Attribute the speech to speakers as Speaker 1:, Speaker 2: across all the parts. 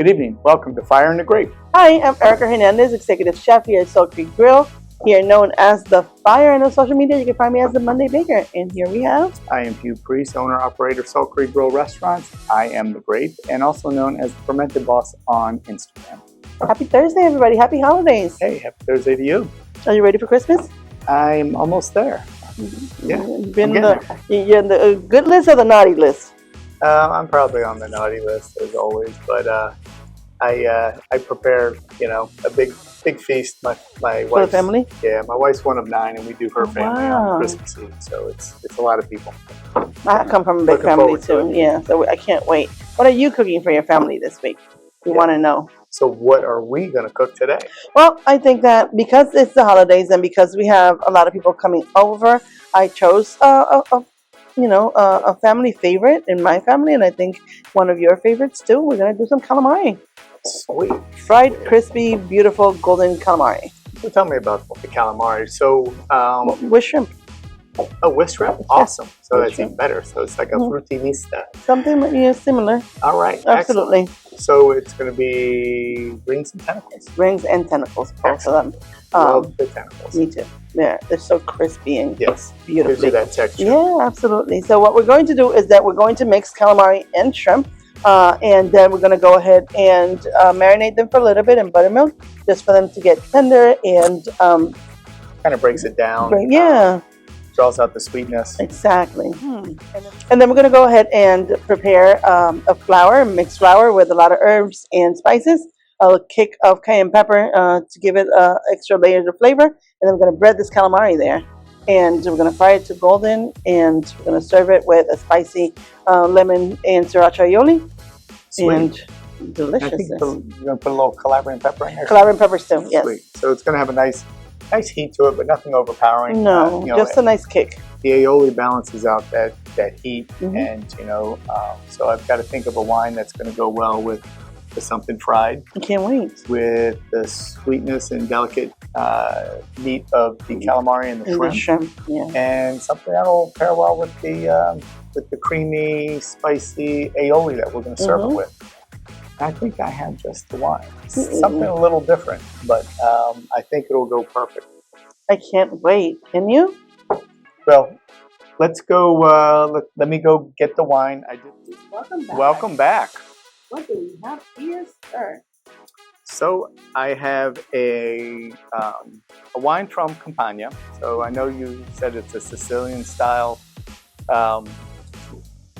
Speaker 1: Good evening. Welcome to Fire and The Grape.
Speaker 2: Hi, I'm Erica Hernandez, Executive Chef here at Soul Creek Grill, here known as The Fire, and on social media you can find me as The Monday Baker. And here we have...
Speaker 1: I am Hugh, Preece, owner-operator of Soul Creek Grill Restaurants. I am The Grape, and also known as the Fermented Boss on Instagram.
Speaker 2: Happy Thursday, everybody. Happy holidays.
Speaker 1: Hey, happy Thursday to you.
Speaker 2: Are you ready for Christmas?
Speaker 1: I'm almost there. Yeah,
Speaker 2: you're in the good list or the naughty list?
Speaker 1: I'm probably on the naughty list, as always, but I prepare, a big feast. My wife,
Speaker 2: for the family?
Speaker 1: Yeah, my wife's one of 9, and we do her family on Christmas Eve, so it's a lot of people.
Speaker 2: I come from a big family too. Yeah, so I can't wait. What are you cooking for your family this week? We want to know.
Speaker 1: So what are we going to cook today?
Speaker 2: Well, I think that because it's the holidays and because we have a lot of people coming over, I chose a family favorite in my family, and I think one of your favorites too. We're going to do some calamari.
Speaker 1: Sweet.
Speaker 2: Fried, crispy, beautiful, golden calamari.
Speaker 1: So tell me about the calamari. So,
Speaker 2: with shrimp.
Speaker 1: Oh, with shrimp? Awesome. So that's even better. So it's like a frutti mista.
Speaker 2: Something similar.
Speaker 1: All right.
Speaker 2: Absolutely.
Speaker 1: Excellent. So it's going to be rings and tentacles.
Speaker 2: Rings and tentacles, both of them.
Speaker 1: Love the tentacles.
Speaker 2: Me too. Yeah, they're so crispy and beautiful.
Speaker 1: Gives you that texture.
Speaker 2: Yeah, absolutely. So what we're going to do is that we're going to mix calamari and shrimp, and then we're going to go ahead and marinate them for a little bit in buttermilk, just for them to get tender and
Speaker 1: kind of breaks it down. Draws out the sweetness.
Speaker 2: Exactly. And then we're going to go ahead and prepare a flour, mixed flour with a lot of herbs and spices, a kick of cayenne pepper to give it extra layers of flavor, and then we're going to bread this calamari there. And we're going to fry it to golden, and we're going to serve it with a spicy lemon and sriracha aioli.
Speaker 1: Sweet.
Speaker 2: And delicious.
Speaker 1: I think you're going to put a little Calabrian pepper in there.
Speaker 2: Calabrian pepper still, yes.
Speaker 1: Sweet. So it's going to have a nice heat to it, but nothing overpowering.
Speaker 2: No, just a nice kick.
Speaker 1: The aioli balances out that heat, and so I've got to think of a wine that's going to go well with something fried.
Speaker 2: I can't wait.
Speaker 1: With the sweetness and delicate meat of the calamari and the shrimp. And something that'll pair well with the creamy, spicy aioli that we're going to serve it with. I think I have just the wine. Something a little different, but I think it'll go perfect.
Speaker 2: I can't wait. Can you?
Speaker 1: Well, let's go. Let me go get the wine.
Speaker 2: Welcome back.
Speaker 1: Welcome back.
Speaker 2: What do we have here, sir?
Speaker 1: So I have a wine from Campania. So I know you said it's a Sicilian style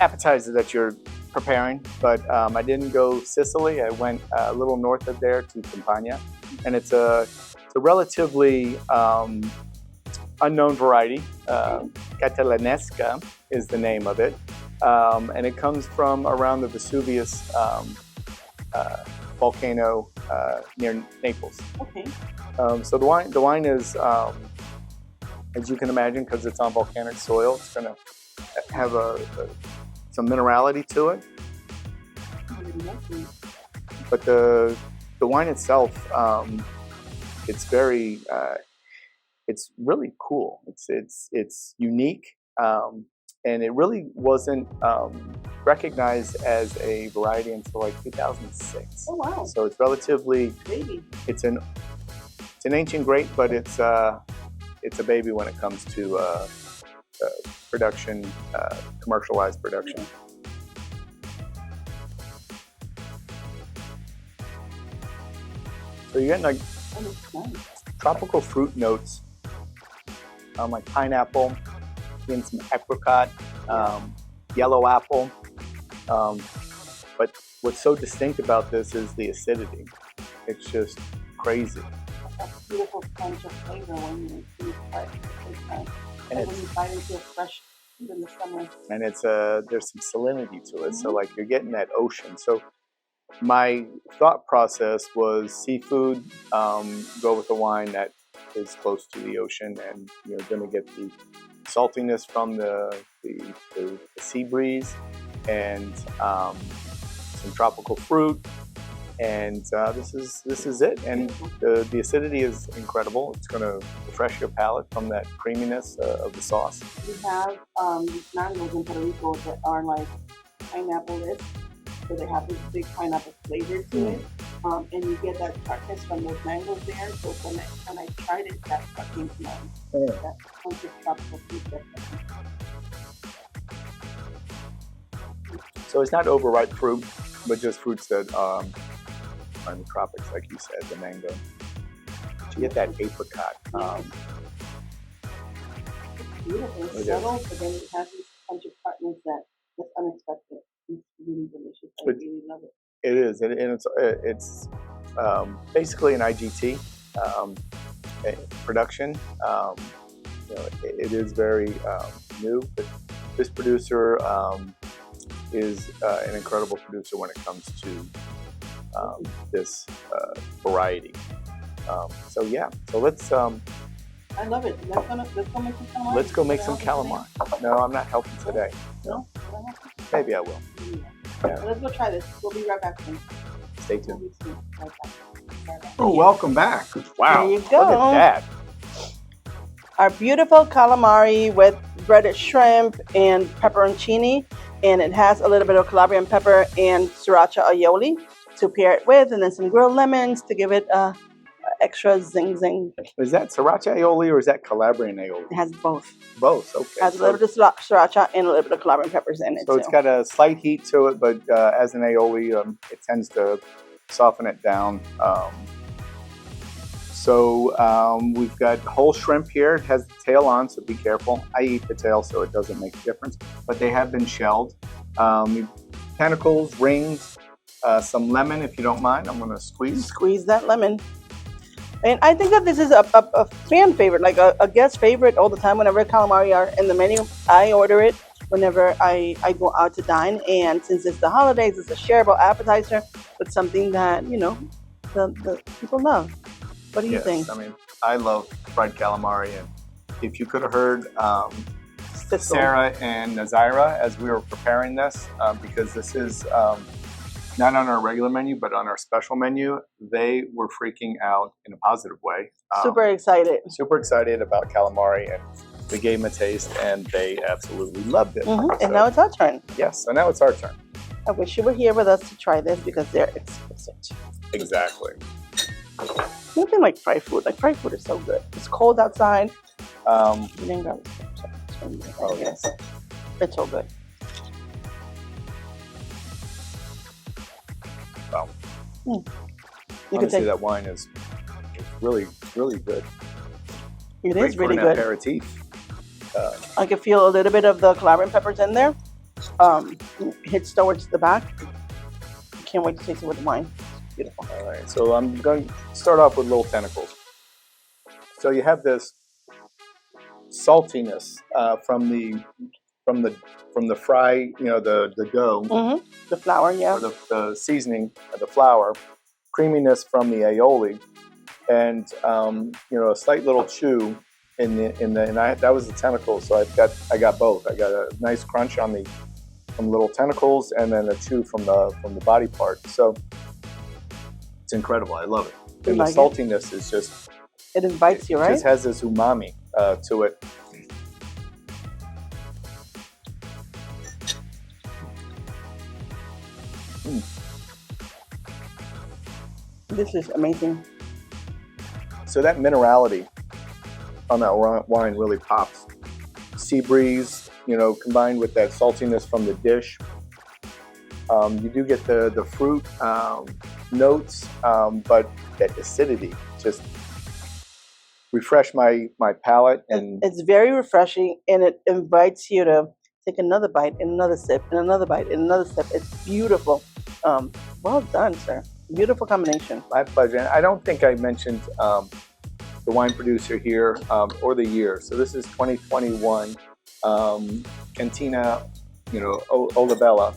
Speaker 1: appetizer that you're preparing, but I didn't go Sicily. I went a little north of there to Campania, and it's a relatively unknown variety. Catalanesca is the name of it, and it comes from around the Vesuvius volcano near Naples.
Speaker 2: Okay.
Speaker 1: So the wine is, as you can imagine, because it's on volcanic soil, it's going to have some minerality to it. But the wine itself, it's very, it's really cool. It's unique, and it really wasn't recognized as a variety until like 2006.
Speaker 2: Oh wow!
Speaker 1: So it's relatively
Speaker 2: baby.
Speaker 1: It's an ancient grape, but it's a baby when it comes to production, commercialized production. So you're getting like tropical fruit notes, like pineapple, getting some apricot, yellow apple. But what's so distinct about this is the acidity. It's just crazy.
Speaker 2: A beautiful punch of flavor when you eat it. And when you bite into it fresh in the summer.
Speaker 1: And it's there's some salinity to it, so like you're getting that ocean. So my thought process was seafood, go with a wine that is close to the ocean, and you're going to get the saltiness from the sea breeze, and some tropical fruit, and this is it. And the acidity is incredible. It's going to refresh your palate from that creaminess of the sauce.
Speaker 2: We have these mangoes in Puerto Rico that are like pineapple-ish. so they have this big pineapple flavor to it. And you get that tartness from those mangoes there. So when I tried it, that's what came to mind. That bunch of tropical fruit.
Speaker 1: So it's not overripe fruit, but just fruits that are in the tropics, like you said, the mango. You get that apricot.
Speaker 2: It's beautiful. It's subtle, but then it has this bunch of tartness that's unexpected. It's really delicious. I really love it.
Speaker 1: It is, and it's basically an IGT production. It is very new, but this producer is an incredible producer when it comes to this variety. So let's.
Speaker 2: I love it. Let's go make some calamari.
Speaker 1: Let's go make some calamari. No, I'm not helping today.
Speaker 2: No?
Speaker 1: Maybe I will.
Speaker 2: Yeah. Let's go try this. We'll be right back soon.
Speaker 1: Stay tuned.
Speaker 2: Right back.
Speaker 1: Oh, welcome back. Wow.
Speaker 2: There you go.
Speaker 1: Look at that.
Speaker 2: Our beautiful calamari with breaded shrimp and pepperoncini. And it has a little bit of Calabrian pepper and sriracha aioli to pair it with, and then some grilled lemons to give it a extra zing.
Speaker 1: Is that sriracha aioli or is that Calabrian aioli?
Speaker 2: It has both.
Speaker 1: Both, okay.
Speaker 2: It has a little bit of sriracha and a little bit of Calabrian peppers in it.
Speaker 1: So it's got a slight heat to it, but as an aioli, it tends to soften it down. We've got whole shrimp here. It has the tail on, so be careful. I eat the tail, so it doesn't make a difference. But they have been shelled. Tentacles, rings, some lemon, if you don't mind. I'm going to squeeze
Speaker 2: that lemon. And I think that this is a fan favorite, like a guest favorite all the time. Whenever calamari are in the menu, I order it whenever I go out to dine. And since it's the holidays, it's a shareable appetizer, but something that, the people love. What do you think?
Speaker 1: I mean, I love fried calamari. And if you could have heard Sarah and Nazira as we were preparing this, because this is not on our regular menu, but on our special menu, they were freaking out in a positive way.
Speaker 2: Super excited
Speaker 1: about calamari, and we gave them a taste, and they absolutely loved it.
Speaker 2: So, and now it's our turn.
Speaker 1: Yes, so now it's our turn.
Speaker 2: I wish you were here with us to try this because they're exquisite.
Speaker 1: Exactly.
Speaker 2: Nothing like fried food. Like fried food is so good. It's cold outside.
Speaker 1: Oh yes,
Speaker 2: it's so good.
Speaker 1: Wow.
Speaker 2: You
Speaker 1: can see that wine is really, really good.
Speaker 2: It is really good.
Speaker 1: Aperitif.
Speaker 2: I can feel a little bit of the Calabrian peppers in there. Hits towards the back. Can't wait to taste it with the wine. Beautiful.
Speaker 1: All right, so I'm going to start off with little tentacles. So you have this saltiness from the fry, the dough,
Speaker 2: the flour,
Speaker 1: or the seasoning of the flour, creaminess from the aioli, and a slight little chew that was the tentacles. So I got both. I got a nice crunch from the little tentacles, and then a chew from the body part. So it's incredible. I love it. And the saltiness is just,
Speaker 2: it invites you, right?
Speaker 1: It just has this umami to it.
Speaker 2: This is amazing.
Speaker 1: So that minerality on that wine really pops. Sea breeze, combined with that saltiness from the dish. You do get the fruit notes, but that acidity just refresh my palate. And
Speaker 2: it's very refreshing, and it invites you to take another bite and another sip and another bite and another sip. It's beautiful. Well done, sir. Beautiful combination.
Speaker 1: My pleasure. I don't think I mentioned the wine producer here or the year. So this is 2021. Cantine Olivella,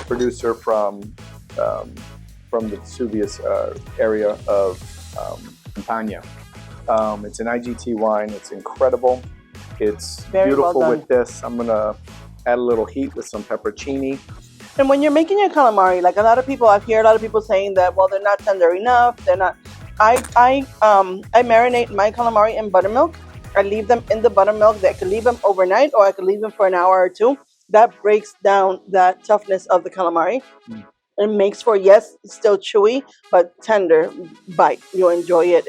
Speaker 1: producer from the Vesuvius area of Campania. It's an IGT wine. It's incredible. It's very beautiful with this. I'm gonna add a little heat with some pepperoncini.
Speaker 2: And when you're making your calamari, like I've heard a lot of people saying that, well, they're not tender enough. They're not. I marinate my calamari in buttermilk. I leave them in the buttermilk. I could leave them overnight, or I could leave them for an hour or two. that breaks down that toughness of the calamari. It makes for, yes, still chewy, but tender bite. You'll enjoy it.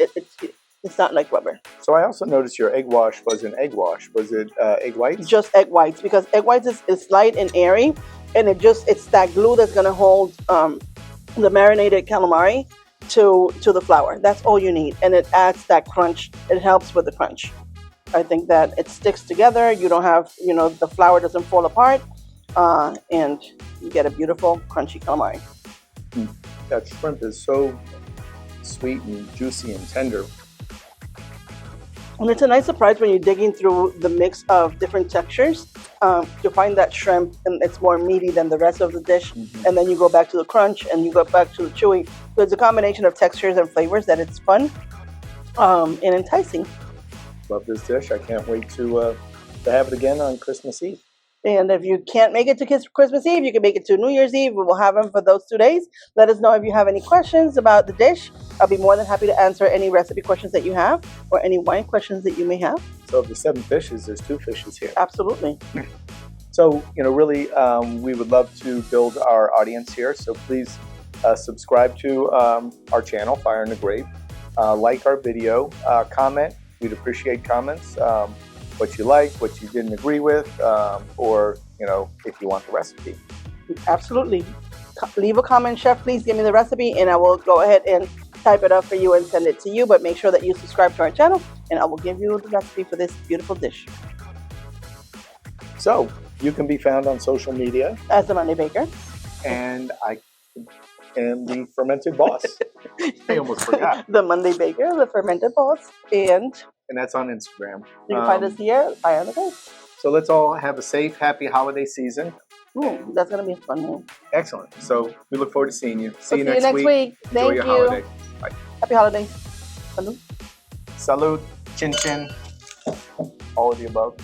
Speaker 2: It's not like rubber.
Speaker 1: So I also noticed your egg wash was an egg wash. Was it egg whites?
Speaker 2: Just egg whites, because egg whites is light and airy, and it's that glue that's going to hold the marinated calamari to the flour. That's all you need, and it adds that crunch. It helps with the crunch. I think that it sticks together. You don't have, the flour doesn't fall apart, and you get a beautiful crunchy calamari.
Speaker 1: That shrimp is so sweet and juicy and tender.
Speaker 2: And it's a nice surprise when you're digging through the mix of different textures to find that shrimp, and it's more meaty than the rest of the dish. And then you go back to the crunch, and you go back to the chewy. So it's a combination of textures and flavors that it's fun and enticing.
Speaker 1: Love this dish. I can't wait to have it again on Christmas Eve.
Speaker 2: And if you can't make it to Christmas Eve, you can make it to New Year's Eve. We will have them for those 2 days. Let us know if you have any questions about the dish. I'll be more than happy to answer any recipe questions that you have or any wine questions that you may have.
Speaker 1: So of the 7 fishes, there's 2 fishes here.
Speaker 2: Absolutely.
Speaker 1: So, really, we would love to build our audience here. So please subscribe to our channel, Fire and The Grape. Like our video. Comment. We'd appreciate comments. What you like, what you didn't agree with, or, if you want the recipe.
Speaker 2: Absolutely. Leave a comment, chef. Please give me the recipe, and I will go ahead and type it up for you and send it to you. But make sure that you subscribe to our channel, and I will give you the recipe for this beautiful dish.
Speaker 1: So, you can be found on social media
Speaker 2: as the Monday Baker.
Speaker 1: And I am the Fermented Boss. I almost forgot.
Speaker 2: The Monday Baker, the Fermented Boss, and
Speaker 1: that's on Instagram.
Speaker 2: You can find us here, Fire and The Grape.
Speaker 1: So let's all have a safe, happy holiday season.
Speaker 2: Ooh, that's going to be a fun one.
Speaker 1: Excellent. So we look forward to seeing you.
Speaker 2: See you next week.
Speaker 1: Enjoy your holiday. Bye.
Speaker 2: Happy holidays. Salud.
Speaker 1: Salud. Chin chin. All of the above.